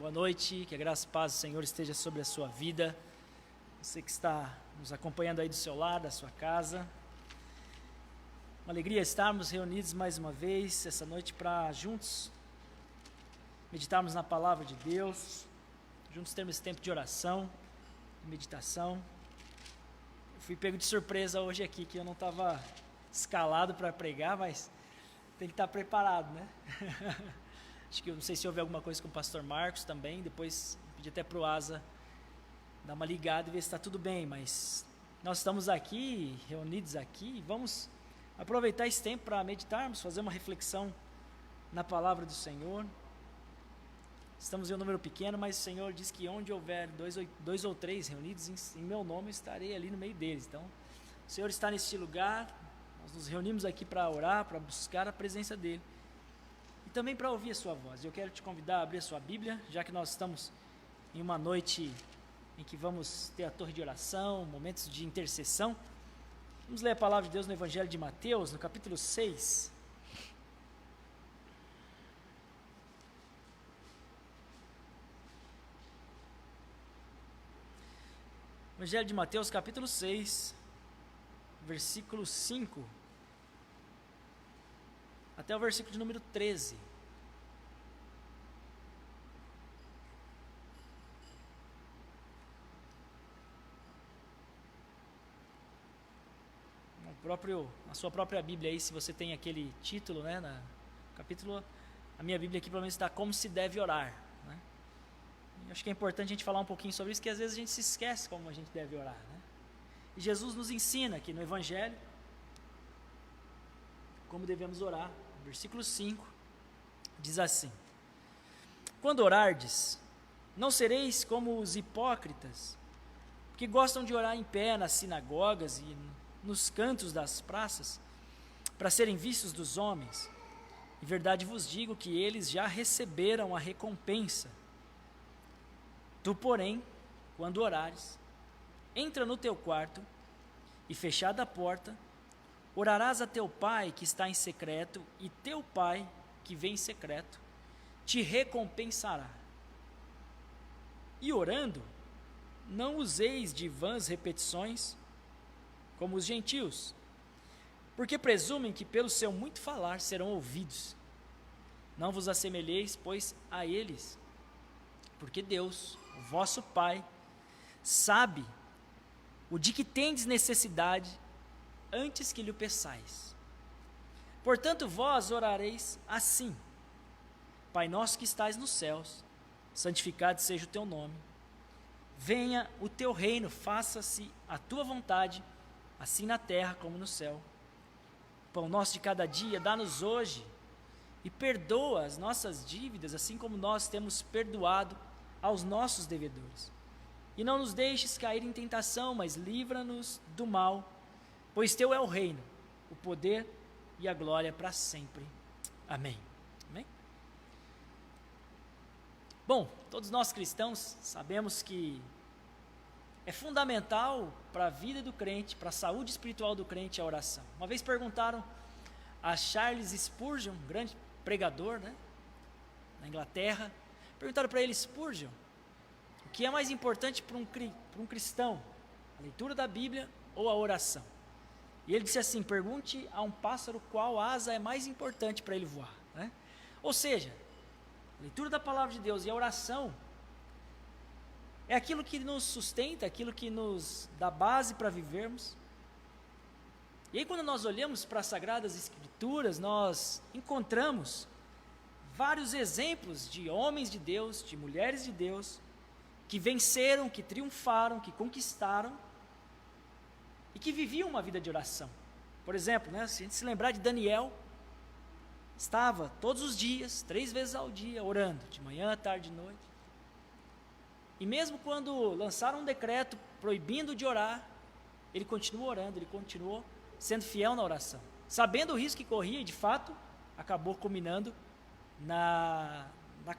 Boa noite, que a graça e a paz do Senhor esteja sobre a sua vida. Você que está nos acompanhando aí do seu lar, da sua casa. Uma alegria estarmos reunidos mais uma vez essa noite para juntos meditarmos na palavra de Deus, juntos termos esse tempo de oração, de meditação. Eu fui pego de surpresa hoje aqui, que eu não estava escalado para pregar, mas tem que estar preparado, né? Acho que eu não sei se houve alguma coisa com o pastor Marcos também, depois pedi até para o Asa dar uma ligada e ver se está tudo bem, mas nós estamos aqui, reunidos aqui, e vamos aproveitar esse tempo para meditarmos, fazer uma reflexão na palavra do Senhor. Estamos em um número pequeno, mas o Senhor diz que onde houver dois ou três reunidos em meu nome, eu estarei ali no meio deles. Então, o Senhor está neste lugar, nós nos reunimos aqui para orar, para buscar a presença dEle. E também para ouvir a sua voz. Eu quero te convidar a abrir a sua Bíblia, já que nós estamos em uma noite em que vamos ter a torre de oração, momentos de intercessão. Vamos ler a palavra de Deus no Evangelho de Mateus, no capítulo 6. Evangelho de Mateus, capítulo 6, versículo 5. Até o versículo de número 13. Na sua própria Bíblia aí, se você tem aquele título, né, capítulo, a minha Bíblia aqui pelo menos está como se deve orar, né? E acho que é importante a gente falar um pouquinho sobre isso, que às vezes a gente se esquece como a gente deve orar, né? E Jesus nos ensina aqui no Evangelho como devemos orar. Versículo 5 diz assim: quando orardes, não sereis como os hipócritas, que gostam de orar em pé nas sinagogas e nos cantos das praças, para serem vistos dos homens. Em verdade vos digo que eles já receberam a recompensa. Tu, porém, quando orares, entra no teu quarto e, fechada a porta, orarás a teu pai que está em secreto, e teu pai que vem em secreto te recompensará. E orando, não useis de vãs repetições, como os gentios, porque presumem que pelo seu muito falar serão ouvidos. Não vos assemelheis, pois, a eles, porque Deus, o vosso Pai, sabe o de que tendes necessidade antes que lhe peçais. Portanto, vós orareis assim: Pai nosso que estais nos céus, santificado seja o teu nome. Venha o teu reino, faça-se a tua vontade, assim na terra como no céu. O pão nosso de cada dia dá-nos hoje, e perdoa as nossas dívidas, assim como nós temos perdoado aos nossos devedores. E não nos deixes cair em tentação, mas livra-nos do mal, pois teu é o reino, o poder e a glória para sempre. Amém. Amém? Bom, todos nós cristãos sabemos que é fundamental para a vida do crente, para a saúde espiritual do crente, a oração. Uma vez perguntaram a Charles Spurgeon, um grande pregador, né, na Inglaterra, perguntaram para ele: Spurgeon, o que é mais importante para um cristão, a leitura da Bíblia ou a oração? E ele disse assim: pergunte a um pássaro qual asa é mais importante para ele voar, né? Ou seja, a leitura da palavra de Deus e a oração é aquilo que nos sustenta, aquilo que nos dá base para vivermos. E aí, quando nós olhamos para as Sagradas Escrituras, nós encontramos vários exemplos de homens de Deus, de mulheres de Deus, que venceram, que triunfaram, que conquistaram e que viviam uma vida de oração. Por exemplo, né, se a gente se lembrar de Daniel, estava todos os dias, 3 vezes ao dia, orando, de manhã, tarde e noite. E mesmo quando lançaram um decreto proibindo de orar, ele continuou orando, ele continuou sendo fiel na oração, sabendo o risco que corria, e de fato acabou culminando na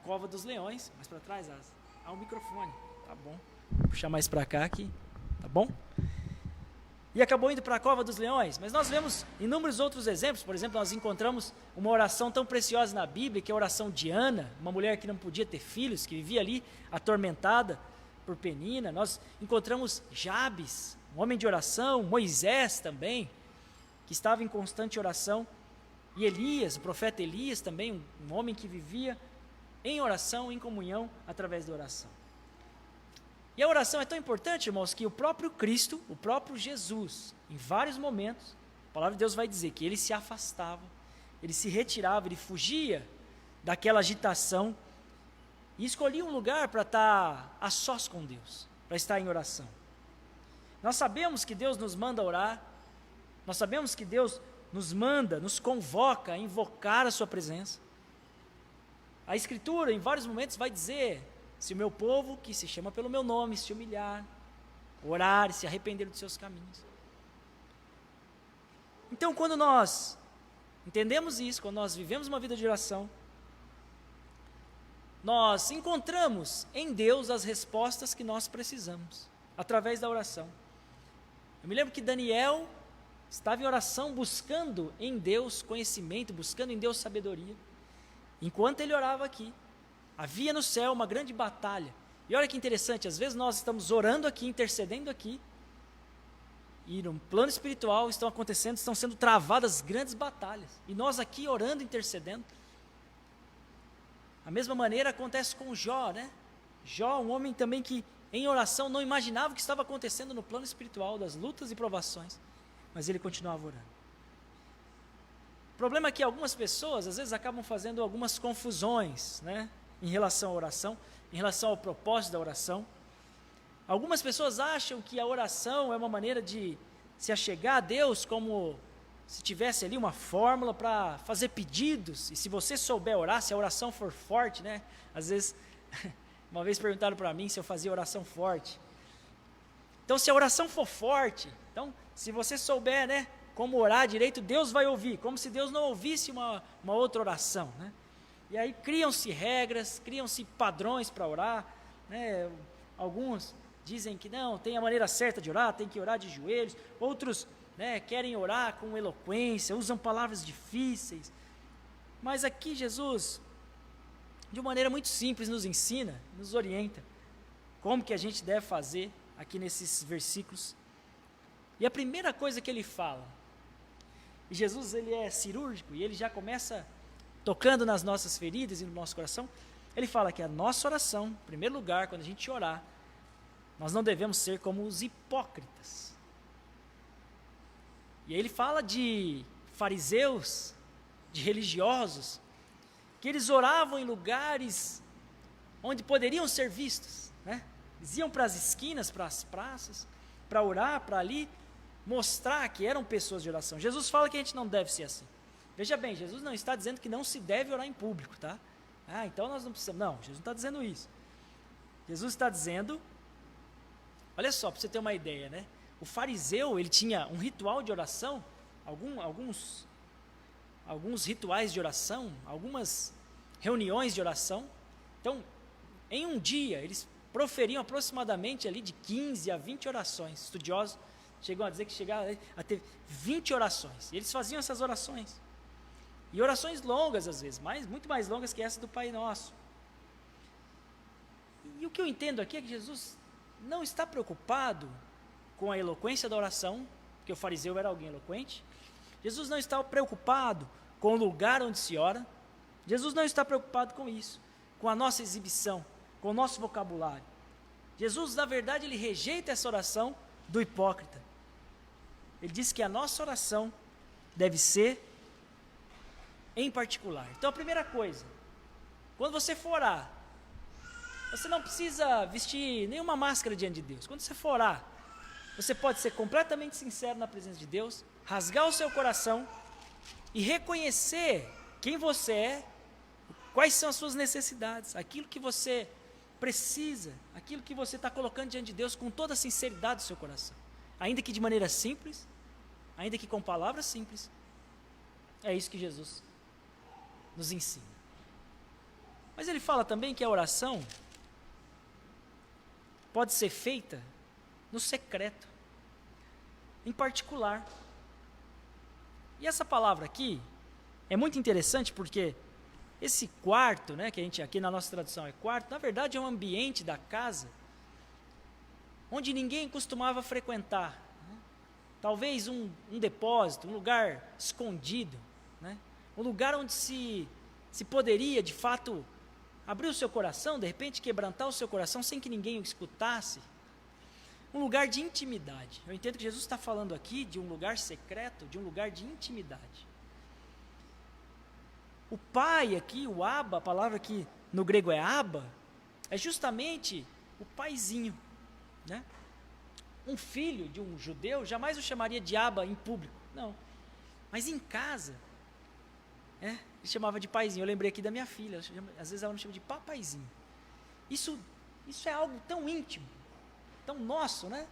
cova dos leões. Mais para trás, o microfone, tá bom, vou puxar mais para cá aqui, tá bom? e acabou indo para a cova dos leões. Mas nós vemos inúmeros outros exemplos. Por exemplo, nós encontramos uma oração tão preciosa na Bíblia, que é a oração de Ana, uma mulher que não podia ter filhos, que vivia ali atormentada por Penina. Nós encontramos Jabes, um homem de oração, Moisés também, que estava em constante oração, e Elias, o profeta Elias também, um homem que vivia em oração, em comunhão, através da oração. E a oração é tão importante, irmãos, que o próprio Cristo, o próprio Jesus, em vários momentos, a palavra de Deus vai dizer que ele se afastava, ele se retirava, ele fugia daquela agitação e escolhia um lugar para estar a sós com Deus, para estar em oração. Nós sabemos que Deus nos manda orar, nós sabemos que Deus nos manda, nos convoca a invocar a sua presença. A Escritura, em vários momentos, vai dizer: se o meu povo, que se chama pelo meu nome, se humilhar, orar e se arrepender dos seus caminhos. Então, quando nós entendemos isso, quando nós vivemos uma vida de oração, nós encontramos em Deus as respostas que nós precisamos, através da oração. Eu me lembro que Daniel estava em oração, buscando em Deus conhecimento, buscando em Deus sabedoria. Enquanto ele orava aqui, havia no céu uma grande batalha. E olha que interessante, às vezes nós estamos orando aqui, intercedendo aqui, e no plano espiritual estão sendo travadas grandes batalhas. E nós aqui orando, intercedendo. A mesma maneira acontece com Jó, né? Jó, um homem também que em oração não imaginava o que estava acontecendo no plano espiritual, das lutas e provações, mas ele continuava orando. O problema é que algumas pessoas, às vezes, acabam fazendo algumas confusões, né, em relação à oração, em relação ao propósito da oração. Algumas pessoas acham que a oração é uma maneira de se achegar a Deus, como se tivesse ali uma fórmula para fazer pedidos, e se você souber orar, se a oração for forte, né, às vezes, uma vez perguntaram para mim se eu fazia oração forte. Então, se a oração for forte, então, se você souber, né, como orar direito, Deus vai ouvir, como se Deus não ouvisse uma outra oração, né? E aí criam-se regras, criam-se padrões para orar, né? Alguns dizem que não, tem a maneira certa de orar, tem que orar de joelhos, outros, né, querem orar com eloquência, usam palavras difíceis, mas aqui Jesus, de uma maneira muito simples, nos ensina, nos orienta, como que a gente deve fazer, aqui nesses versículos. E a primeira coisa que ele fala, e Jesus, ele é cirúrgico, e ele já começa tocando nas nossas feridas e no nosso coração. Ele fala que a nossa oração, em primeiro lugar, quando a gente orar, nós não devemos ser como os hipócritas. E aí ele fala de fariseus, de religiosos, que eles oravam em lugares onde poderiam ser vistos, né? Eles iam para as esquinas, para as praças, para orar, para ali mostrar que eram pessoas de oração. Jesus fala que a gente não deve ser assim. Veja bem, Jesus não está dizendo que não se deve orar em público, tá? Então nós não precisamos. Não, Jesus não está dizendo isso. Jesus está dizendo, olha só, para você ter uma ideia, né? O fariseu, ele tinha um ritual de oração, alguns rituais de oração, algumas reuniões de oração. Então, em um dia, eles proferiam aproximadamente ali de 15 a 20 orações. Estudiosos chegam a dizer que chegava a ter 20 orações. E eles faziam essas orações. E orações longas, às vezes, muito mais longas que essa do Pai Nosso. E o que eu entendo aqui é que Jesus não está preocupado com a eloquência da oração, porque o fariseu era alguém eloquente. Jesus não está preocupado com o lugar onde se ora. Jesus não está preocupado com isso, com a nossa exibição, com o nosso vocabulário. Jesus, na verdade, ele rejeita essa oração do hipócrita. Ele diz que a nossa oração deve ser em particular. Então, a primeira coisa, quando você for orar, você não precisa vestir nenhuma máscara diante de Deus. Quando você for orar, você pode ser completamente sincero na presença de Deus, rasgar o seu coração e reconhecer quem você é, quais são as suas necessidades, aquilo que você precisa, aquilo que você está colocando diante de Deus com toda a sinceridade do seu coração. Ainda que de maneira simples, ainda que com palavras simples. É isso que Jesus nos ensina. Mas ele fala também que a oração pode ser feita no secreto. em particular. E essa palavra aqui é muito interessante porque esse quarto, né, que a gente aqui na nossa tradução é quarto, na verdade é um ambiente da casa onde ninguém costumava frequentar. Né? Talvez um depósito, um lugar escondido, né? Um lugar onde se poderia, de fato, abrir o seu coração, de repente quebrantar o seu coração sem que ninguém o escutasse. Um lugar de intimidade. Eu entendo que Jesus está falando aqui de um lugar secreto, de um lugar de intimidade. O pai aqui, o Abba, a palavra que no grego é Abba, é justamente o paizinho. Né? Um filho de um judeu jamais o chamaria de Abba em público. Não. Mas em casa, ele chamava de paizinho. Eu lembrei aqui da minha filha, às vezes ela me chama de papaizinho. Isso é algo tão íntimo, tão nosso, né?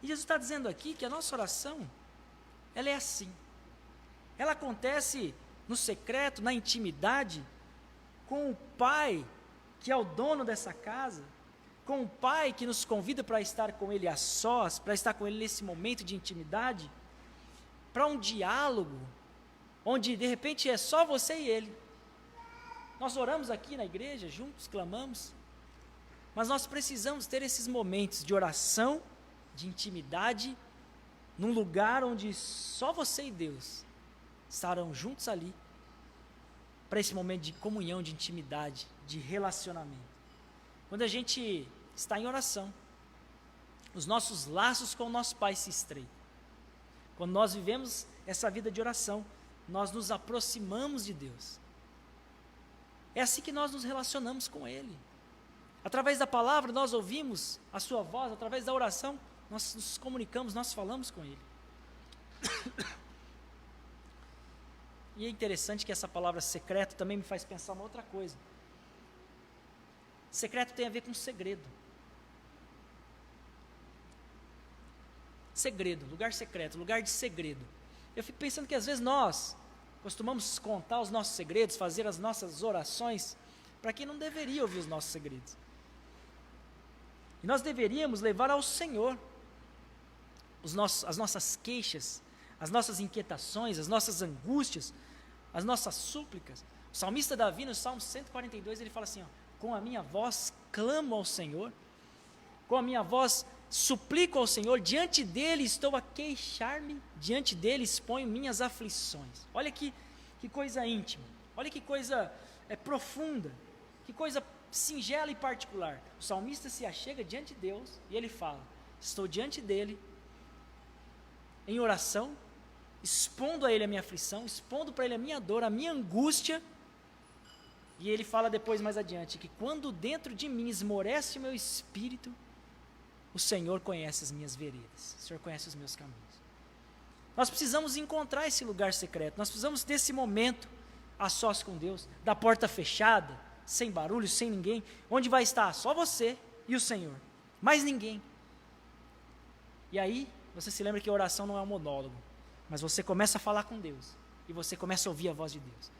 E Jesus está dizendo aqui que a nossa oração, ela é assim. Ela acontece no secreto, na intimidade, com o Pai, que é o dono dessa casa, com o Pai que nos convida para estar com Ele a sós, para estar com Ele nesse momento de intimidade, para um diálogo, onde de repente é só você e Ele. Nós oramos aqui na igreja, juntos, clamamos, mas nós precisamos ter esses momentos de oração, de intimidade, num lugar onde só você e Deus estarão juntos ali, para esse momento de comunhão, de intimidade, de relacionamento. Quando a gente está em oração, os nossos laços com o nosso Pai se estreitam. Quando nós vivemos essa vida de oração, nós nos aproximamos de Deus. É assim que nós nos relacionamos com Ele. Através da palavra nós ouvimos a sua voz, através da oração nós nos comunicamos, nós falamos com Ele. E é interessante que essa palavra secreto também me faz pensar uma outra coisa. Secreto tem a ver com segredo. Segredo, lugar secreto, lugar de segredo. Eu fico pensando que às vezes nós costumamos contar os nossos segredos, fazer as nossas orações para quem não deveria ouvir os nossos segredos. E nós deveríamos levar ao Senhor as nossas queixas, as nossas inquietações, as nossas angústias, as nossas súplicas. O salmista Davi, no Salmo 142, ele fala assim, com a minha voz clamo ao Senhor, com a minha voz suplico ao Senhor, diante dele estou a queixar-me, diante dele exponho minhas aflições. Olha que coisa íntima, olha que coisa profunda, que coisa singela e particular. O salmista se achega diante de Deus e ele fala, estou diante dele, em oração, expondo a Ele a minha aflição, expondo para Ele a minha dor, a minha angústia, e Ele fala depois mais adiante, que quando dentro de mim esmorece o meu espírito, o Senhor conhece as minhas veredas, o Senhor conhece os meus caminhos. Nós precisamos encontrar esse lugar secreto, nós precisamos desse momento a sós com Deus, da porta fechada, sem barulho, sem ninguém, onde vai estar só você e o Senhor, mais ninguém. E aí, você se lembra que a oração não é um monólogo, mas você começa a falar com Deus, e você começa a ouvir a voz de Deus.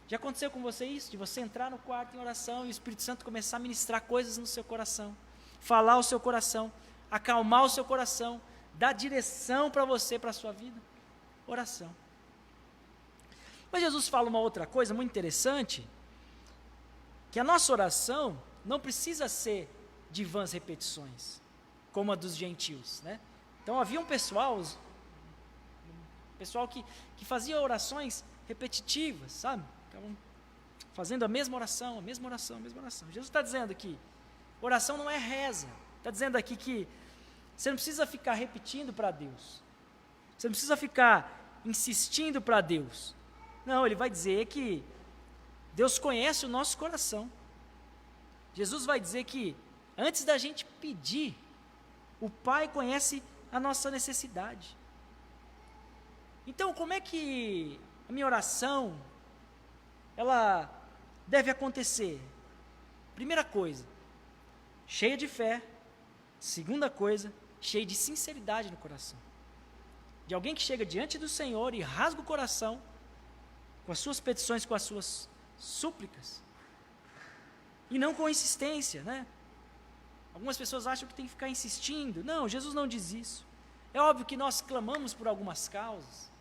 Já aconteceu com você isso? De você entrar no quarto em oração, e o Espírito Santo começar a ministrar coisas no seu coração, falar ao seu coração, acalmar o seu coração, dar direção para você, para a sua vida? Oração. Mas Jesus fala uma outra coisa muito interessante, que a nossa oração não precisa ser de vãs repetições, como a dos gentios, né? Então havia um pessoal que fazia orações repetitivas, sabe? Estavam fazendo a mesma oração, a mesma oração, a mesma oração. Jesus está dizendo que oração não é reza. Está dizendo aqui que você não precisa ficar repetindo para Deus. Você não precisa ficar insistindo para Deus. Não, ele vai dizer que Deus conhece o nosso coração. Jesus vai dizer que antes da gente pedir, o Pai conhece a nossa necessidade. Então, como é que a minha oração, ela deve acontecer? Primeira coisa, cheia de fé. Segunda coisa, cheia de sinceridade no coração. De alguém que chega diante do Senhor e rasga o coração com as suas petições, com as suas súplicas. E não com insistência, né? Algumas pessoas acham que tem que ficar insistindo. Não, Jesus não diz isso. É óbvio que nós clamamos por algumas causas.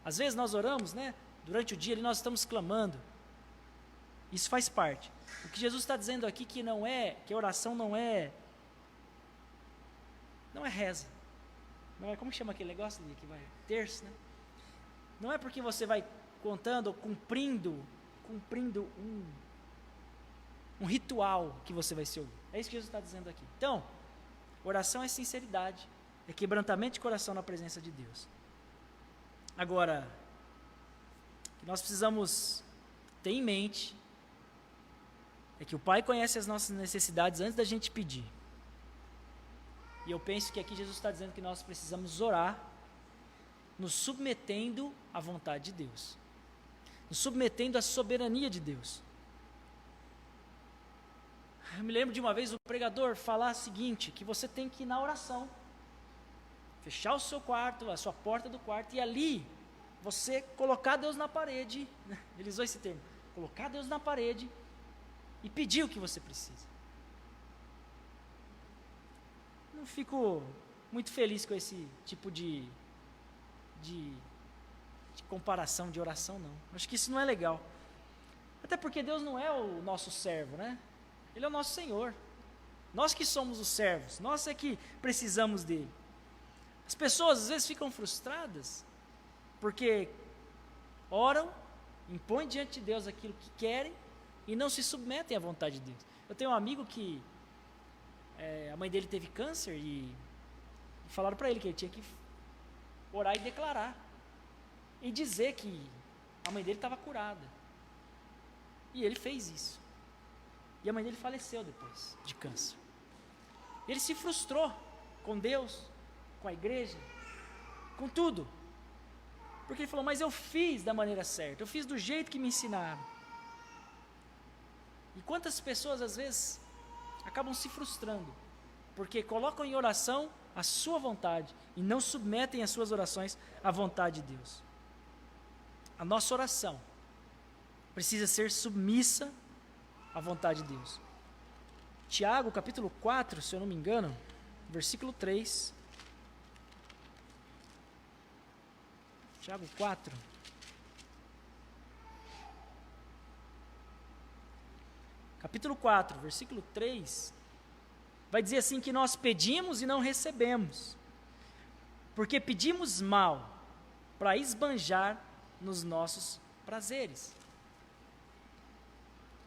Às vezes nós oramos, né? Durante o dia ali nós estamos clamando. Isso faz parte. O que Jesus está dizendo aqui que a oração não é reza. Não é, como chama aquele negócio ali que vai? Terço, né? Não é porque você vai contando ou cumprindo um ritual que você vai se ouvir. É isso que Jesus está dizendo aqui. Então, oração é sinceridade, é quebrantamento de coração na presença de Deus. Agora, o que nós precisamos ter em mente é que o Pai conhece as nossas necessidades antes da gente pedir. E eu penso que aqui Jesus está dizendo que nós precisamos orar, nos submetendo à vontade de Deus, nos submetendo à soberania de Deus. Eu me lembro de uma vez o pregador falar o seguinte, que você tem que ir na oração, fechar o seu quarto, a sua porta do quarto, e ali você colocar Deus na parede, né? Ele usou esse termo, colocar Deus na parede e pedir o que você precisa. Não fico muito feliz com esse tipo de comparação de oração, não. Acho que isso não é legal. Até porque Deus não é o nosso servo, né? Ele é o nosso Senhor. Nós que somos os servos, nós é que precisamos dele. As pessoas às vezes ficam frustradas porque oram, impõem diante de Deus aquilo que querem e não se submetem à vontade de Deus. Eu tenho um amigo que a mãe dele teve câncer e falaram para ele que ele tinha que orar e declarar e dizer que a mãe dele estava curada. E ele fez isso. E a mãe dele faleceu depois de câncer. Ele se frustrou com Deus, com a igreja, com tudo. Porque ele falou, mas eu fiz da maneira certa, eu fiz do jeito que me ensinaram. E quantas pessoas às vezes acabam se frustrando, porque colocam em oração a sua vontade e não submetem as suas orações à vontade de Deus. A nossa oração precisa ser submissa à vontade de Deus. Tiago, capítulo 4, se eu não me engano, versículo 3. Tiago 4. Capítulo 4, versículo 3, vai dizer assim que nós pedimos e não recebemos, porque pedimos mal para esbanjar nos nossos prazeres.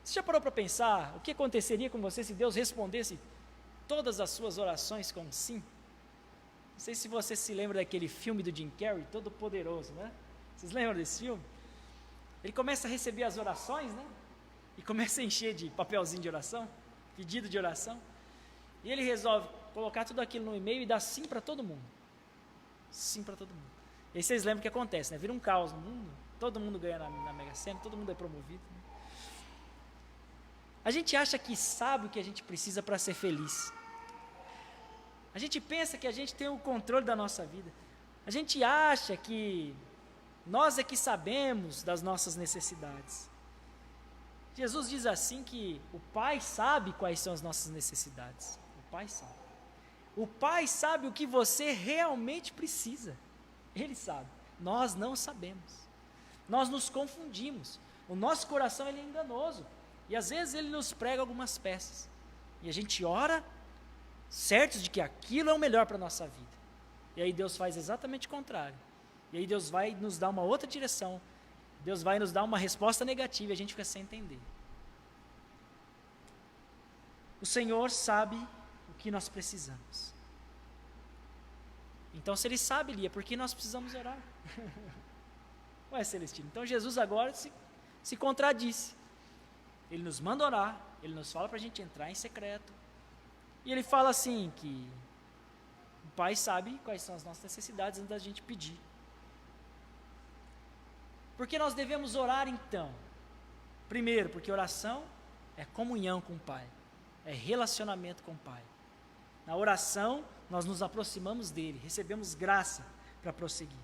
Você já parou para pensar o que aconteceria com você se Deus respondesse todas as suas orações com sim? Não sei se você se lembra daquele filme do Jim Carrey, Todo Poderoso, né? Vocês lembram desse filme? Ele começa a receber as orações, né? E começa a encher de papelzinho de oração, pedido de oração, e ele resolve colocar tudo aquilo no e-mail e dar sim para todo mundo. Sim para todo mundo. E aí vocês lembram o que acontece, né? Vira um caos no mundo, todo mundo ganha na Mega Sena, todo mundo é promovido. Né? A gente acha que sabe o que a gente precisa para ser feliz. A gente pensa que a gente tem o controle da nossa vida. A gente acha que nós é que sabemos das nossas necessidades. Jesus diz assim que o Pai sabe quais são as nossas necessidades. O Pai sabe. O Pai sabe o que você realmente precisa. Ele sabe. Nós não sabemos. Nós nos confundimos. O nosso coração ele é enganoso. E às vezes ele nos prega algumas peças. E a gente ora certos de que aquilo é o melhor para a nossa vida. E aí Deus faz exatamente o contrário. E aí Deus vai nos dar uma outra direção. Deus vai nos dar uma resposta negativa e a gente fica sem entender. O Senhor sabe o que nós precisamos. Então, se Ele sabe, Lia, por que nós precisamos orar? Ué, Celestino, então Jesus agora se contradisse. Ele nos manda orar, Ele nos fala para a gente entrar em secreto. E Ele fala assim que o Pai sabe quais são as nossas necessidades antes da gente pedir. Por que nós devemos orar então? Primeiro, porque oração é comunhão com o Pai, é relacionamento com o Pai. Na oração, nós nos aproximamos dEle, recebemos graça para prosseguir.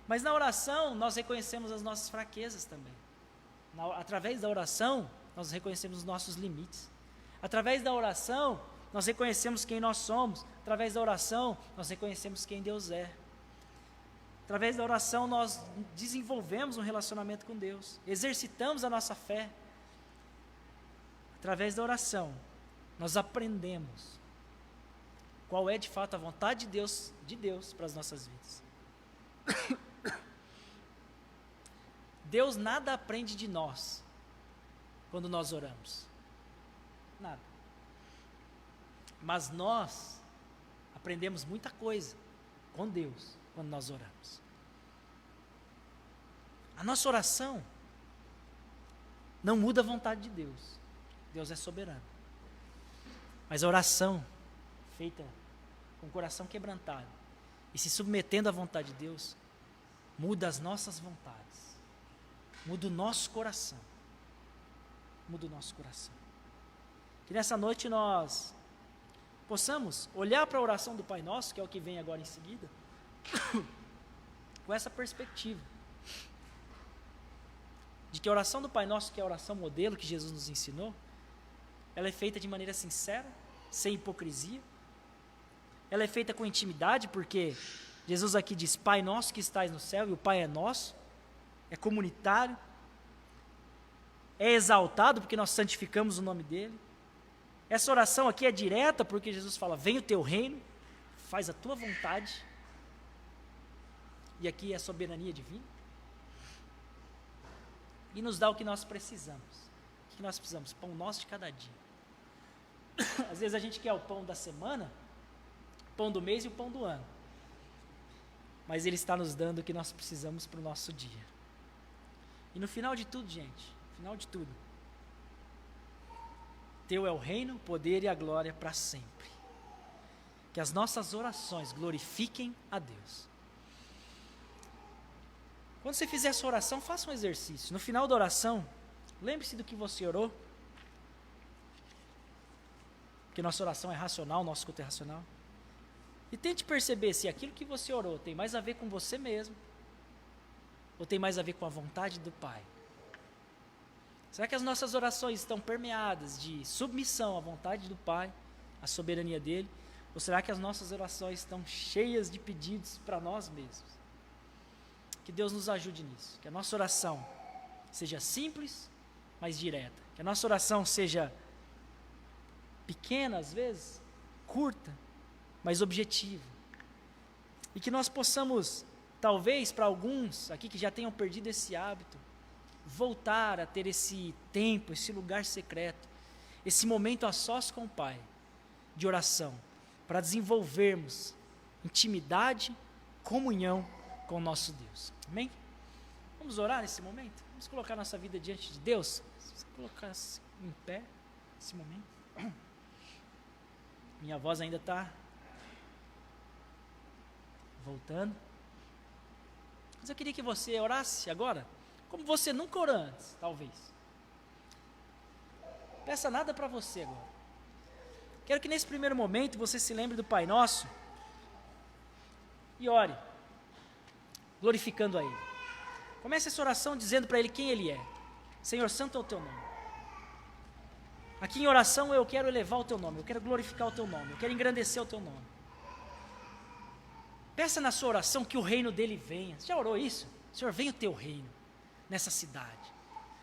Mas na oração, nós reconhecemos as nossas fraquezas também. Através da oração, nós reconhecemos os nossos limites. Através da oração, nós reconhecemos quem nós somos. Através da oração, nós reconhecemos quem Deus é. Através da oração, nós desenvolvemos um relacionamento com Deus, exercitamos a nossa fé. Através da oração, nós aprendemos qual é de fato a vontade de Deus para as nossas vidas. Deus nada aprende de nós quando nós oramos. Nada. Mas nós aprendemos muita coisa com Deus quando nós oramos. A nossa oração não muda a vontade de Deus. Deus é soberano. Mas a oração feita com o coração quebrantado e se submetendo à vontade de Deus, muda as nossas vontades, muda o nosso coração, muda o nosso coração. Que nessa noite nós possamos olhar para a oração do Pai Nosso, que é o que vem agora em seguida, com essa perspectiva, de que a oração do Pai Nosso, que é a oração modelo que Jesus nos ensinou, ela é feita de maneira sincera, sem hipocrisia, ela é feita com intimidade, porque Jesus aqui diz, Pai Nosso que estais no céu, e o Pai é nosso, é comunitário, é exaltado, porque nós santificamos o nome dEle. Essa oração aqui é direta, porque Jesus fala, vem o teu reino, faz a tua vontade, e aqui é a soberania divina, e nos dá o que nós precisamos. O que nós precisamos? Pão nosso de cada dia. Às vezes a gente quer o pão da semana, o pão do mês e o pão do ano, mas Ele está nos dando o que nós precisamos para o nosso dia. E no final de tudo, gente, no final de tudo, teu é o reino, o poder e a glória para sempre. Que as nossas orações glorifiquem a Deus. Quando você fizer essa oração, faça um exercício. No final da oração, lembre-se do que você orou. Porque nossa oração é racional, nosso culto é racional. E tente perceber se aquilo que você orou tem mais a ver com você mesmo, ou tem mais a ver com a vontade do Pai. Será que as nossas orações estão permeadas de submissão à vontade do Pai, à soberania dEle? Ou será que as nossas orações estão cheias de pedidos para nós mesmos? Que Deus nos ajude nisso. Que a nossa oração seja simples, mas direta. Que a nossa oração seja pequena às vezes, curta, mas objetiva. E que nós possamos, talvez para alguns aqui que já tenham perdido esse hábito, voltar a ter esse tempo, esse lugar secreto, esse momento a sós com o Pai, de oração, para desenvolvermos intimidade, comunhão com o nosso Deus. Amém? Vamos orar nesse momento? Vamos colocar nossa vida diante de Deus? Vamos colocar em pé nesse momento. Minha voz ainda está voltando. Mas eu queria que você orasse agora, como você nunca orou antes, talvez. Peça nada para você agora. Quero que nesse primeiro momento você se lembre do Pai Nosso e ore, glorificando a Ele. Comece essa oração dizendo para Ele quem Ele é. Senhor, santo é o Teu nome. Aqui em oração eu quero elevar o Teu nome, eu quero glorificar o Teu nome, eu quero engrandecer o Teu nome. Peça na sua oração que o reino dEle venha. Você já orou isso? Senhor, venha o Teu reino nessa cidade.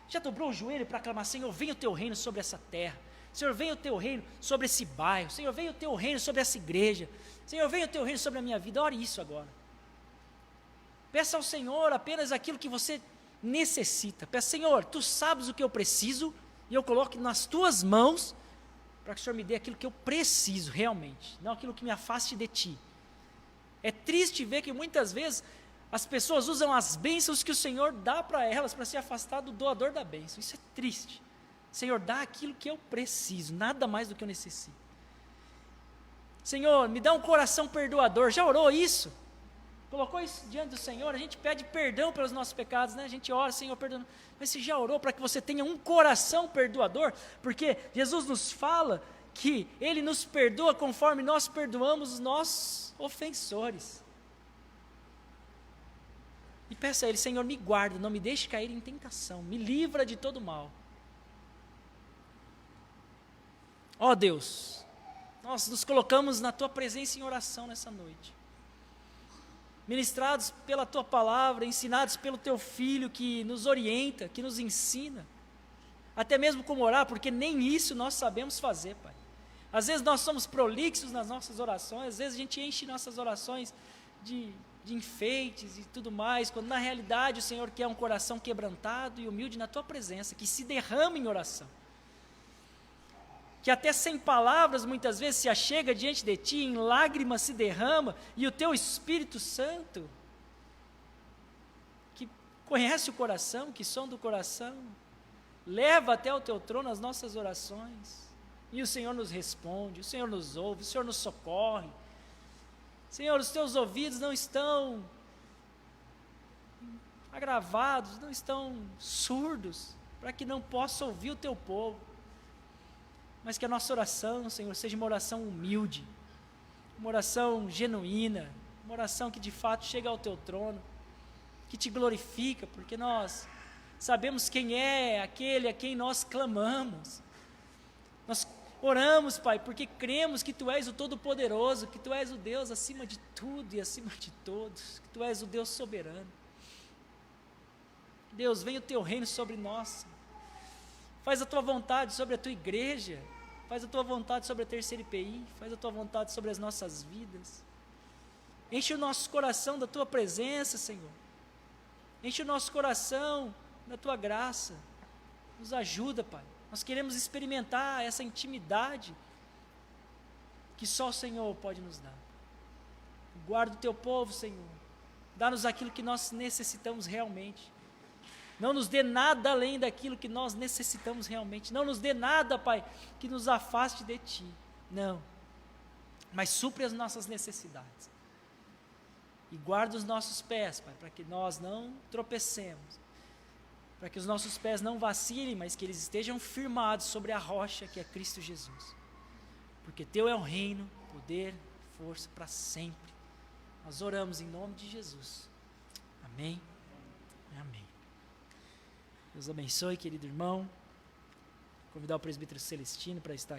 Já dobrou o joelho para clamar, Senhor, venha o Teu reino sobre essa terra. Senhor, venha o Teu reino sobre esse bairro. Senhor, venha o Teu reino sobre essa igreja. Senhor, venha o Teu reino sobre a minha vida. Ore isso agora. Peça ao Senhor apenas aquilo que você necessita. Peça, Senhor, Tu sabes o que eu preciso e eu coloco nas Tuas mãos para que o Senhor me dê aquilo que eu preciso realmente, não aquilo que me afaste de Ti. É triste ver que muitas vezes as pessoas usam as bênçãos que o Senhor dá para elas para se afastar do doador da bênção. Isso é triste. Senhor, dá aquilo que eu preciso, nada mais do que eu necessito. Senhor, me dá um coração perdoador. Já orou isso? Colocou isso diante do Senhor? A gente pede perdão pelos nossos pecados, né? A gente ora, Senhor, perdoa. Mas você já orou para que você tenha um coração perdoador? Porque Jesus nos fala que Ele nos perdoa conforme nós perdoamos os nossos ofensores. E peça a Ele, Senhor, me guarda, não me deixe cair em tentação, me livra de todo mal. Ó Deus, Nós nos colocamos na Tua presença em oração nessa noite. Ministrados pela Tua palavra, ensinados pelo Teu Filho que nos orienta, que nos ensina. Até mesmo como orar, porque nem isso nós sabemos fazer, Pai. Às vezes nós somos prolixos nas nossas orações, às vezes a gente enche nossas orações de enfeites e tudo mais, quando na realidade o Senhor quer um coração quebrantado e humilde na Tua presença, que se derrama em oração. Que até sem palavras muitas vezes se achega diante de Ti, em lágrimas se derrama, e o Teu Espírito Santo, que conhece o coração, que sonda o coração, leva até o Teu trono as nossas orações, e o Senhor nos responde, o Senhor nos ouve, o Senhor nos socorre. Senhor, os Teus ouvidos não estão agravados, não estão surdos, para que não possa ouvir o Teu povo, mas que a nossa oração, Senhor, seja uma oração humilde, uma oração genuína, uma oração que de fato chega ao Teu trono, que Te glorifica, porque nós sabemos quem é aquele a quem nós clamamos. Nós oramos, Pai, porque cremos que Tu és o Todo-Poderoso, que Tu és o Deus acima de tudo e acima de todos, que Tu és o Deus soberano. Deus, venha o Teu reino sobre nós, faz a Tua vontade sobre a Tua igreja, faz a Tua vontade sobre a Terceira IPI, faz a Tua vontade sobre as nossas vidas. Enche o nosso coração da Tua presença, Senhor. Enche o nosso coração da Tua graça. Nos ajuda, Pai. Nós queremos experimentar essa intimidade que só o Senhor pode nos dar. Guarda o Teu povo, Senhor. Dá-nos aquilo que nós necessitamos realmente. Não nos dê nada além daquilo que nós necessitamos realmente. Não nos dê nada, Pai, que nos afaste de Ti. Não. Mas supre as nossas necessidades. E guarda os nossos pés, Pai, para que nós não tropecemos. Para que os nossos pés não vacilem, mas que eles estejam firmados sobre a rocha que é Cristo Jesus. Porque Teu é o reino, poder, força para sempre. Nós oramos em nome de Jesus. Amém. Amém. Deus abençoe, querido irmão. Vou convidar o presbítero Celestino para estar